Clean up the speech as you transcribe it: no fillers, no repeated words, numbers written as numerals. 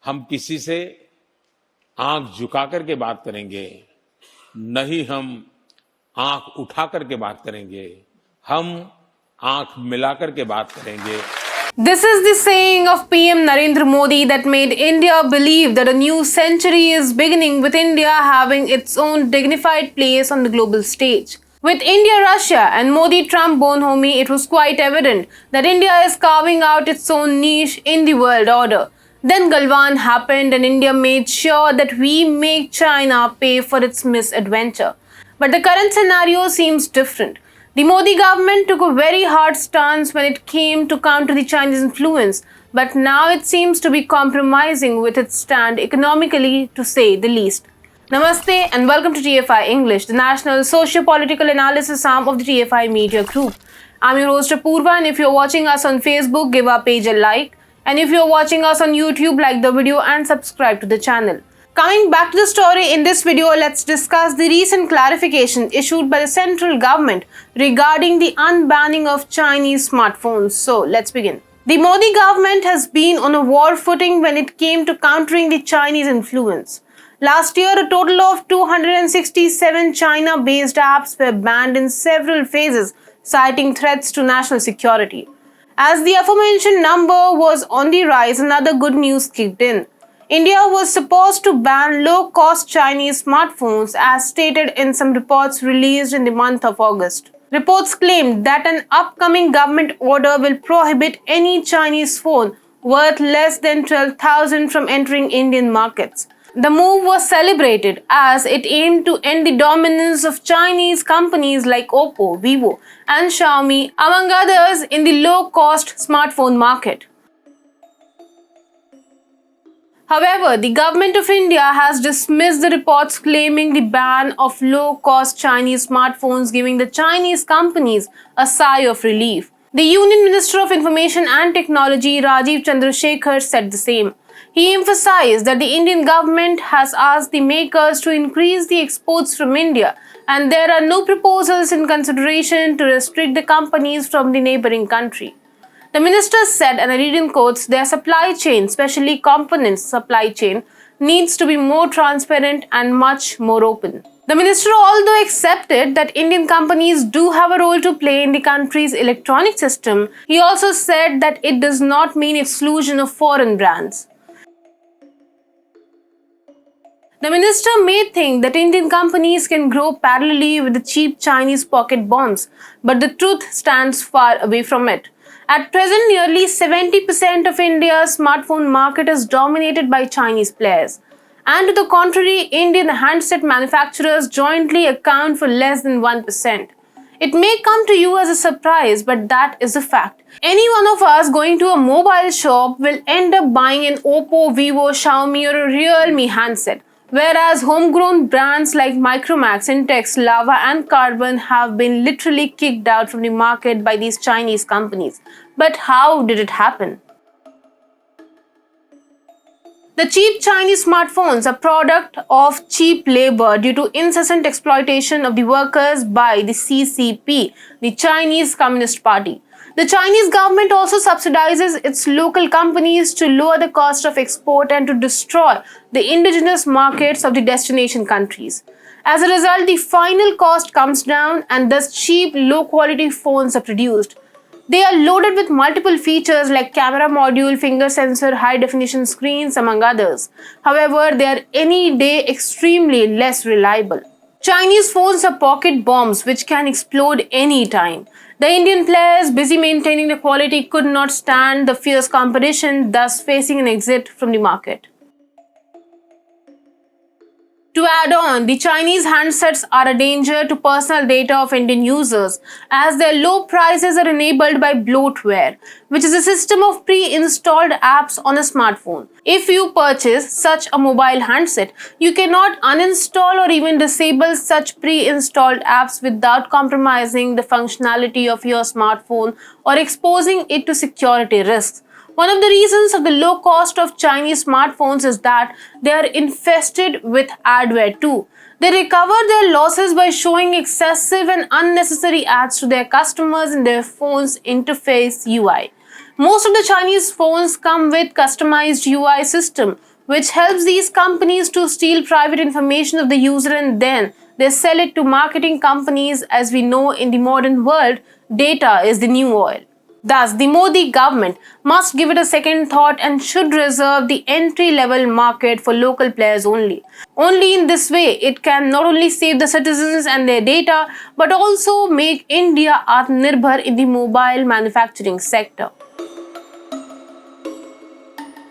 हम किसी से आंख झुका करके बात करेंगे, नहीं हम आंख उठा करके बात करेंगे, हम आंख मिला करके बात करेंगे. This is the saying of PM Narendra Modi that made India believe that a new century is beginning with India having its own dignified place on the global stage. With India-Russia and Modi-Trump bonhomie, it was quite evident that India is carving out its own niche in the world order. Then Galwan happened and India made sure that we make China pay for its misadventure. But the current scenario seems different. The Modi government took a very hard stance when it came to counter the Chinese influence, but now it seems to be compromising with its stand economically, to say the least. Namaste and welcome to TFI English, the national socio-political analysis arm of the TFI Media Group. I'm your host Apurva, and if you're watching us on Facebook, give our page a like. And if you're watching us on YouTube, like the video and subscribe to the channel. Coming back to the story in this video, let's discuss the recent clarification issued by the central government regarding the unbanning of Chinese smartphones. So let's begin. The Modi government has been on a war footing when it came to countering the Chinese influence. Last year, a total of 267 China-based apps were banned in several phases, citing threats to national security. As the aforementioned number was on the rise, another good news kicked in. India was supposed to ban low-cost Chinese smartphones as stated in some reports released in the month of August. Reports claimed that an upcoming government order will prohibit any Chinese phone worth less than 12,000 from entering Indian markets. The move was celebrated as it aimed to end the dominance of Chinese companies like Oppo, Vivo and Xiaomi, among others, in the low-cost smartphone market. However, the government of India has dismissed the reports claiming the ban of low-cost Chinese smartphones, giving the Chinese companies a sigh of relief. The Union Minister of Information and Technology, Rajiv Chandrasekhar, said the same. He emphasized that the Indian government has asked the makers to increase the exports from India, and there are no proposals in consideration to restrict the companies from the neighboring country. The minister said, and I read in quotes, their supply chain, especially components supply chain, needs to be more transparent and much more open. The minister although accepted that Indian companies do have a role to play in the country's electronic system, he also said that it does not mean exclusion of foreign brands. The minister may think that Indian companies can grow parallelly with the cheap Chinese pocket bombs, but the truth stands far away from it. At present, nearly 70% of India's smartphone market is dominated by Chinese players. And to the contrary, Indian handset manufacturers jointly account for less than 1%. It may come to you as a surprise, but that is a fact. Any one of us going to a mobile shop will end up buying an Oppo, Vivo, Xiaomi or a Realme handset. Whereas homegrown brands like Micromax, Intex, Lava and Carbon have been literally kicked out from the market by these Chinese companies. But how did it happen? The cheap Chinese smartphones are a product of cheap labor due to incessant exploitation of the workers by the CCP, the Chinese Communist Party. The Chinese government also subsidizes its local companies to lower the cost of export and to destroy the indigenous markets of the destination countries. As a result, the final cost comes down and thus cheap, low-quality phones are produced. They are loaded with multiple features like camera module, finger sensor, high-definition screens, among others. However, they are any day extremely less reliable. Chinese phones are pocket bombs which can explode any time. The Indian players, busy maintaining the quality, could not stand the fierce competition, thus facing an exit from the market. To add on, the Chinese handsets are a danger to personal data of Indian users as their low prices are enabled by bloatware, which is a system of pre-installed apps on a smartphone. If you purchase such a mobile handset, you cannot uninstall or even disable such pre-installed apps without compromising the functionality of your smartphone or exposing it to security risks. One of the reasons of the low cost of Chinese smartphones is that they are infested with adware too. They recover their losses by showing excessive and unnecessary ads to their customers in their phone's interface UI. Most of the Chinese phones come with customized UI system, which helps these companies to steal private information of the user and then they sell it to marketing companies. As we know, in the modern world, data is the new oil. Thus, the Modi government must give it a second thought and should reserve the entry-level market for local players only. Only in this way, it can not only save the citizens and their data, but also make India Atmanirbhar in the mobile manufacturing sector.